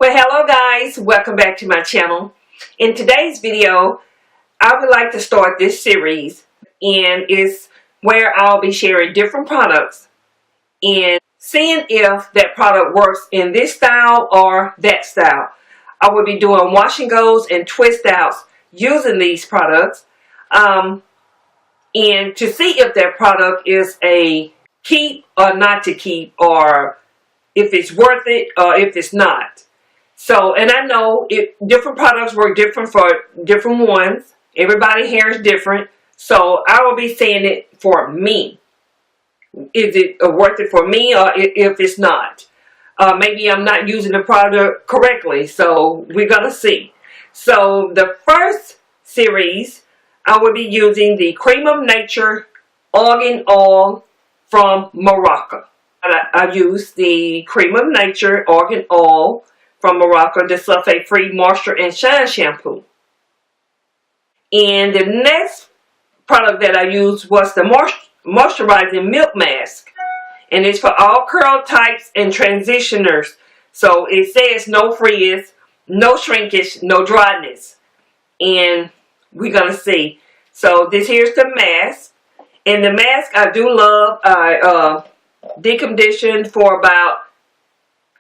Well, hello guys, welcome back to my channel. In today's video, I would like to start this series, and it's where I'll be sharing different products and seeing if that product works in this style or that style. I will be doing wash and goes and twist outs using these products and to see if that product is a keep or not to keep, or if it's worth it or if it's not. So, and I know different products work different for different ones. Everybody's hair is different. So, I will be saying it for me. Is it worth it for me, or if it's not? Maybe I'm not using the product correctly. So, we're going to see. So, the first series, I will be using the Cream of Nature Argan Oil from Morocco. I use the Cream of Nature Argan Oil from Morocco, the sulfate-free moisture and shine shampoo. And the next product that I used was the moisturizing milk mask. And it's for all curl types and transitioners. So it says no frizz, no shrinkage, no dryness. And we're going to see. So this here's the mask. And the mask I do love. I deconditioned for about,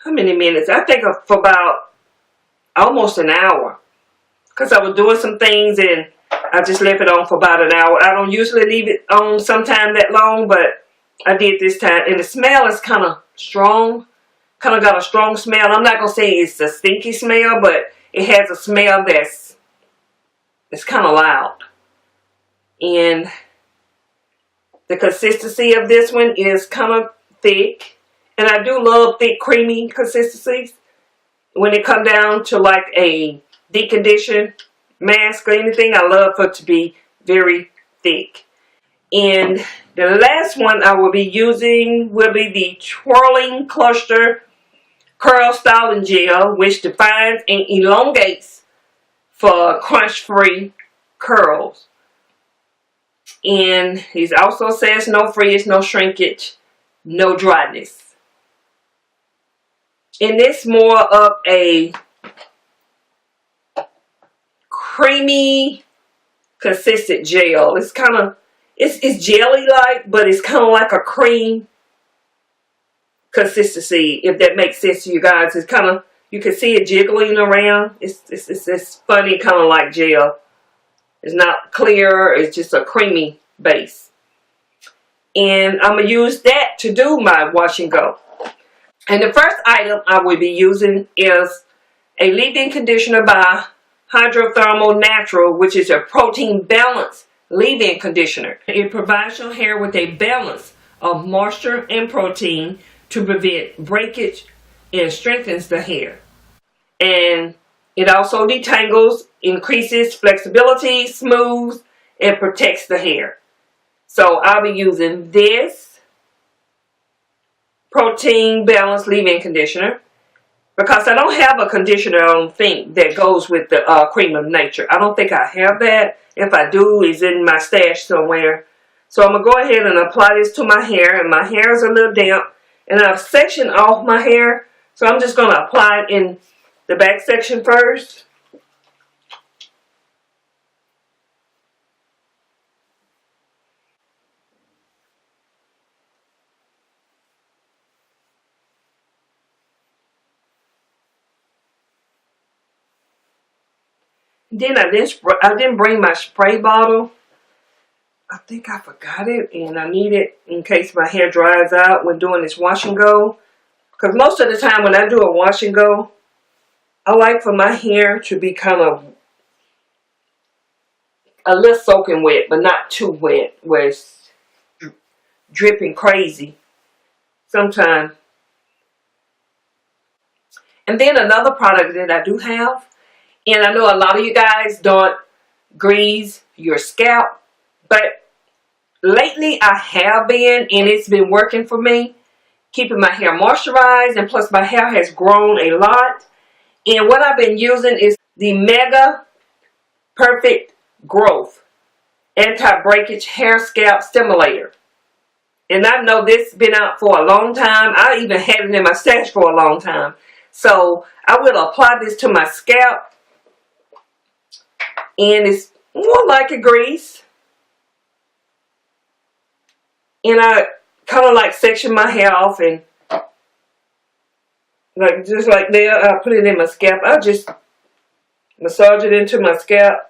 how many minutes? I think for about almost an hour. Because I was doing some things and I just left it on for about an hour. I don't usually leave it on sometime that long, but I did this time. And the smell is kind of strong. Kind of got a strong smell. I'm not going to say it's a stinky smell, but it has a smell that's kind of loud. And the consistency of this one is kind of thick. And I do love thick, creamy consistencies. When it comes down to like a deconditioned mask or anything, I love for it to be very thick. And the last one I will be using will be the Twirling Custard Curl Styling Gel, which defines and elongates for crunch-free curls. And it also says no frizz, no shrinkage, no dryness. And it's more of a creamy, consistent gel. It's kind of, it's jelly-like, but it's kind of like a cream consistency, if that makes sense to you guys. It's kind of, you can see it jiggling around. It's funny, kind of like gel. It's not clear. It's just a creamy base. And I'm going to use that to do my wash and go. And the first item I will be using is a leave-in conditioner by Hydrothermal Natural, which is a protein balance leave-in conditioner. It provides your hair with a balance of moisture and protein to prevent breakage and strengthens the hair. And it also detangles, increases flexibility, smooths, and protects the hair. So I'll be using this protein balance leave-in conditioner because I don't have a conditioner, I don't think, that goes with the Cream of Nature. I don't think I have that. If I do, it's in my stash somewhere. So I'm going to go ahead and apply this to my hair, and my hair is a little damp, and I've sectioned off my hair, so I'm just going to apply it in the back section first. Then I didn't bring my spray bottle. I think I forgot it, and I need it in case my hair dries out when doing this wash and go. Because most of the time when I do a wash and go, I like for my hair to be kind of a little soaking wet, but not too wet, where it's dripping crazy sometimes. And then another product that I do have, and I know a lot of you guys don't grease your scalp, but lately I have been, and it's been working for me, keeping my hair moisturized, and plus my hair has grown a lot. And what I've been using is the Mega Perfect Growth Anti-Breakage Hair Scalp Stimulator. And I know this has been out for a long time. I even had it in my stash for a long time. So I will apply this to my scalp. And it's more like a grease. And I kind of like section my hair off and like just like there, I put it in my scalp. I just massage it into my scalp.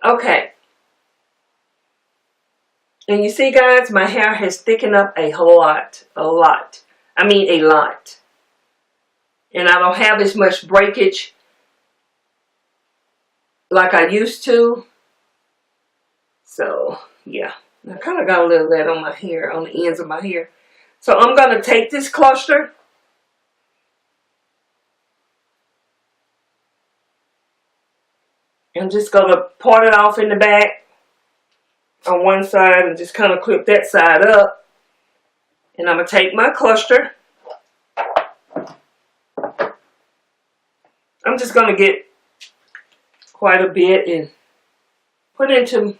Okay, and you see guys, my hair has thickened up a lot. I mean a lot. And I don't have as much breakage like I used to. So, yeah, I kind of got a little of that on my hair, on the ends of my hair. So I'm going to take this cluster. I'm just going to part it off in the back on one side and just kind of clip that side up. And I'm going to take my cluster. I'm just going to get quite a bit and put into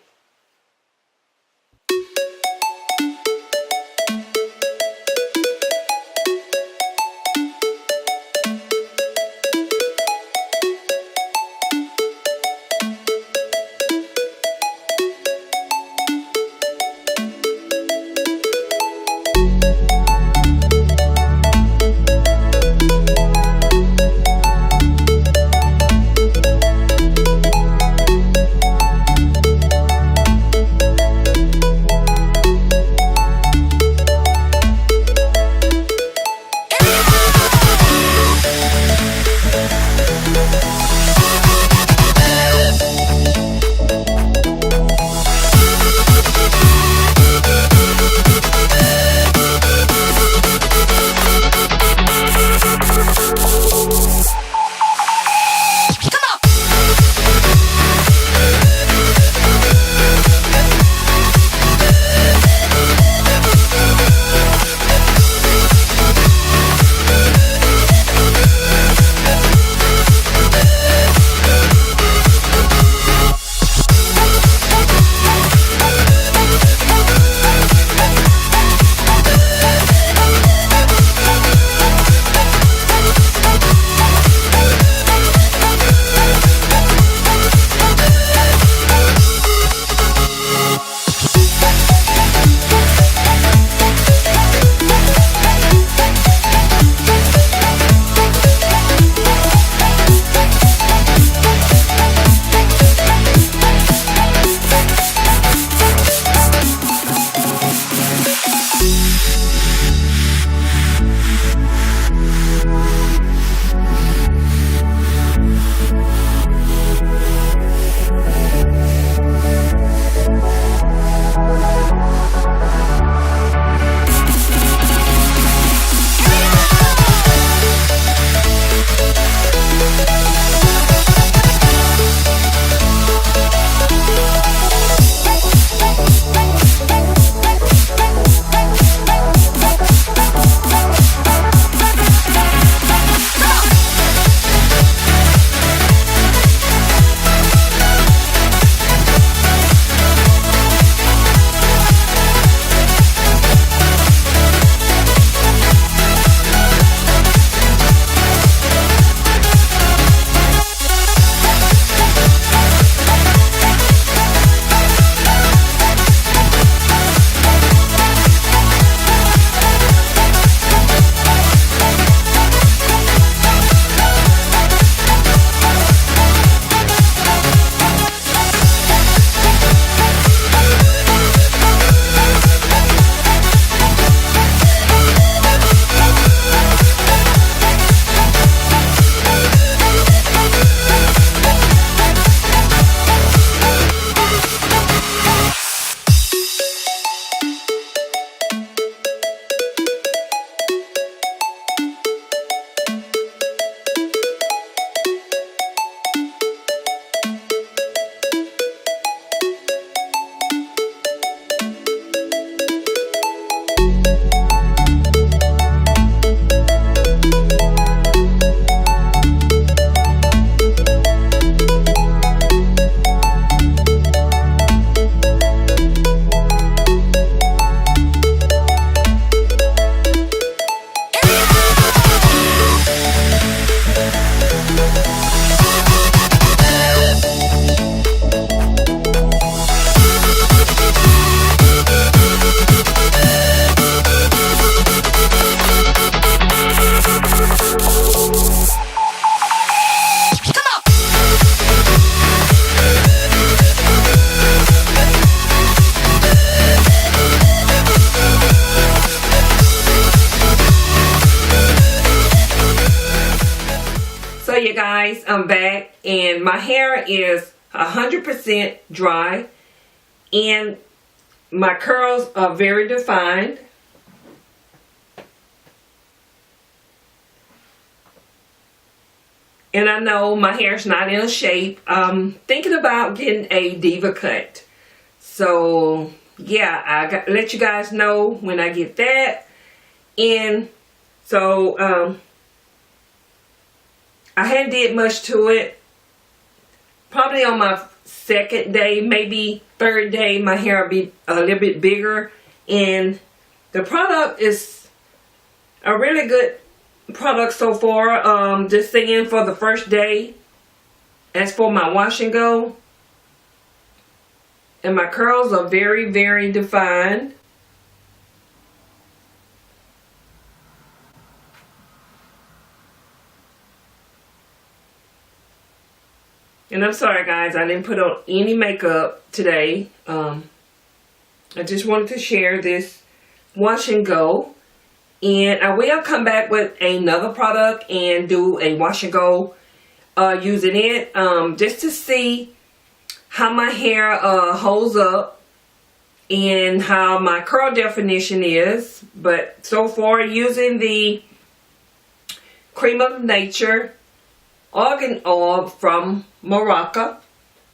guys, I'm back and my hair is 100% dry and my curls are very defined. And I know my hair's not in shape. I'm thinking about getting a diva cut. So yeah, I got let you guys know when I get that. And so I hadn't did much to it. Probably on my second day, maybe third day, my hair will be a little bit bigger. And the product is a really good product so far. Just saying, for the first day. As for my wash and go, and my curls are very, very defined. And I'm sorry guys, I didn't put on any makeup today. I just wanted to share this wash and go. And I will come back with another product and do a wash and go using it. Just to see how my hair holds up and how my curl definition is. But so far, using the Creme of Nature Argan Oil from Morocco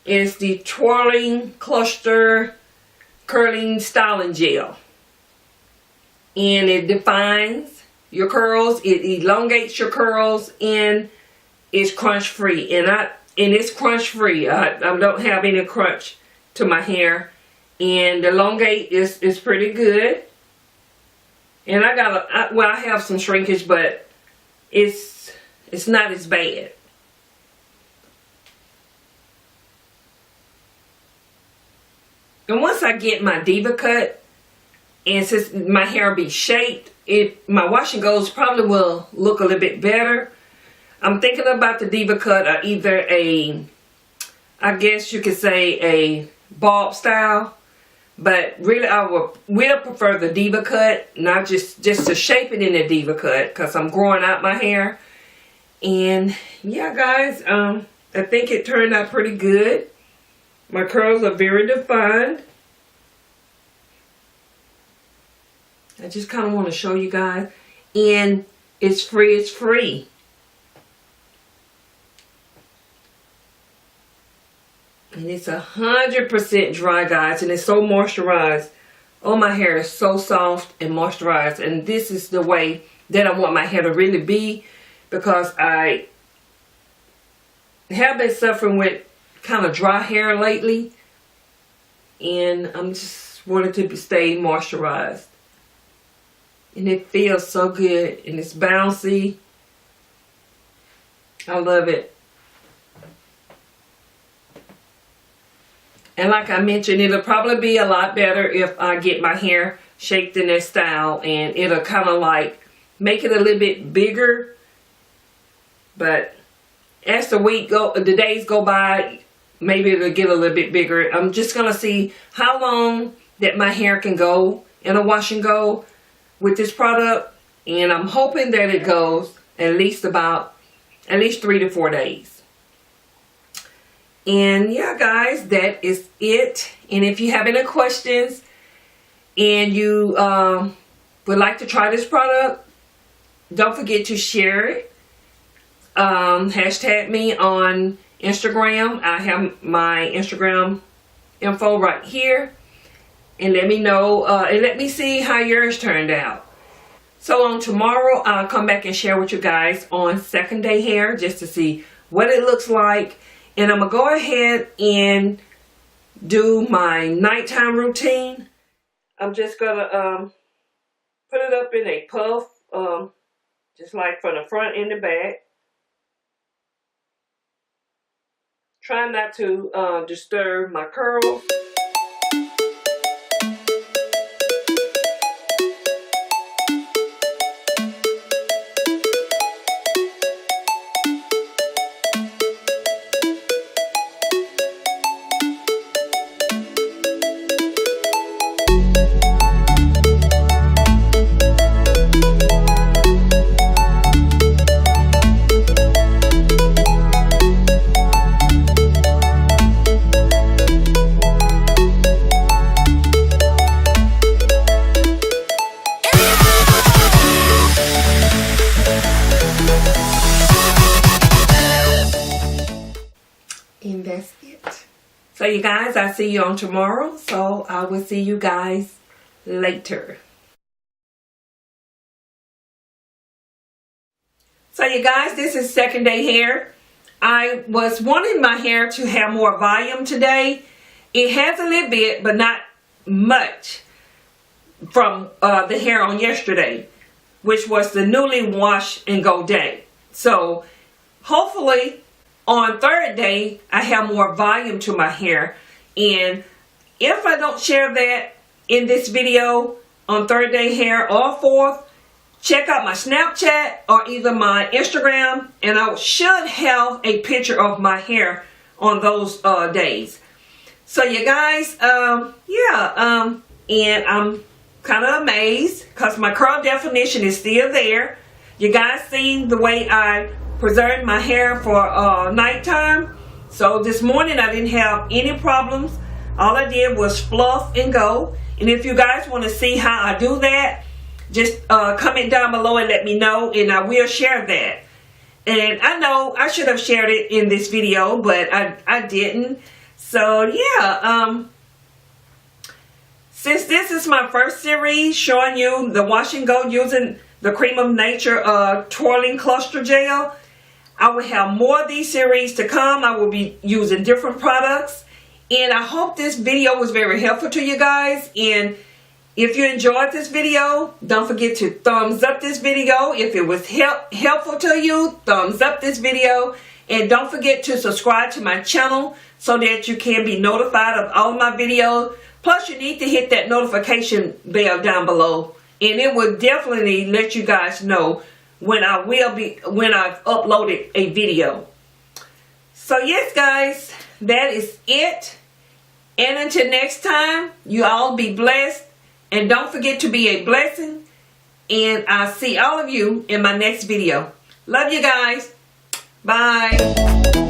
is the Twirling Custard Curling Styling Gel. And it defines your curls, it elongates your curls, and it's crunch free. And it's crunch free. I don't have any crunch to my hair. And the elongate is pretty good. And I have some shrinkage, but it's not as bad. And once I get my diva cut, and since my hair will be shaped, my wash and goes probably will look a little bit better. I'm thinking about the diva cut or either I guess you could say a bob style. But really I will prefer the diva cut, not just to shape it in the diva cut, because I'm growing out my hair. And yeah guys, I think it turned out pretty good. My curls are very defined. I just kind of want to show you guys. And it's free. And it's 100% dry, guys. And it's so moisturized. Oh, my hair is so soft and moisturized. And this is the way that I want my hair to really be. Because I have been suffering with kind of dry hair lately. And I'm just wanting to stay moisturized. And it feels so good. And it's bouncy. I love it. And like I mentioned, it'll probably be a lot better if I get my hair shaped in this style. And it'll kind of like make it a little bit bigger. But as the days go by, maybe it'll get a little bit bigger. I'm just going to see how long that my hair can go in a wash and go with this product. And I'm hoping that it goes at least 3 to 4 days. And yeah guys, that is it. And if you have any questions and you would like to try this product, don't forget to share it. Hashtag me on Instagram. I have my Instagram info right here. And let me know, and let me see how yours turned out. So on tomorrow, I'll come back and share with you guys on second day hair, just to see what it looks like. And I'm going to go ahead and do my nighttime routine. I'm just going to put it up in a puff, just like from the front and the back. Try not to disturb my curls. you guys, I'll see you on tomorrow. So I will see you guys later. So you guys, this is second day hair. I was wanting my hair to have more volume today. It has a little bit, but not much from the hair on yesterday, which was the newly wash and go day. So hopefully on third day, I have more volume to my hair. And if I don't share that in this video on third day hair or fourth, check out my Snapchat or either my Instagram, and I should have a picture of my hair on those days. So you guys, and I'm kind of amazed because my curl definition is still there. You guys see the way I preserved my hair for nighttime. So this morning I didn't have any problems. All I did was fluff and go. And if you guys want to see how I do that, just comment down below and let me know, and I will share that. And I know I should have shared it in this video, but I didn't. So yeah, since this is my first series showing you the wash and go using the Cream of Nature Twirling Custard Gel, I will have more of these series to come. I will be using different products, and I hope this video was very helpful to you guys. And if you enjoyed this video, don't forget to thumbs up this video. If it was helpful to you, thumbs up this video. And don't forget to subscribe to my channel so that you can be notified of all my videos. Plus, you need to hit that notification bell down below. And it will definitely let you guys know when I've uploaded a video. So yes, guys, that is it. And until next time, you all be blessed. And don't forget to be a blessing. And I'll see all of you in my next video. Love you guys. Bye.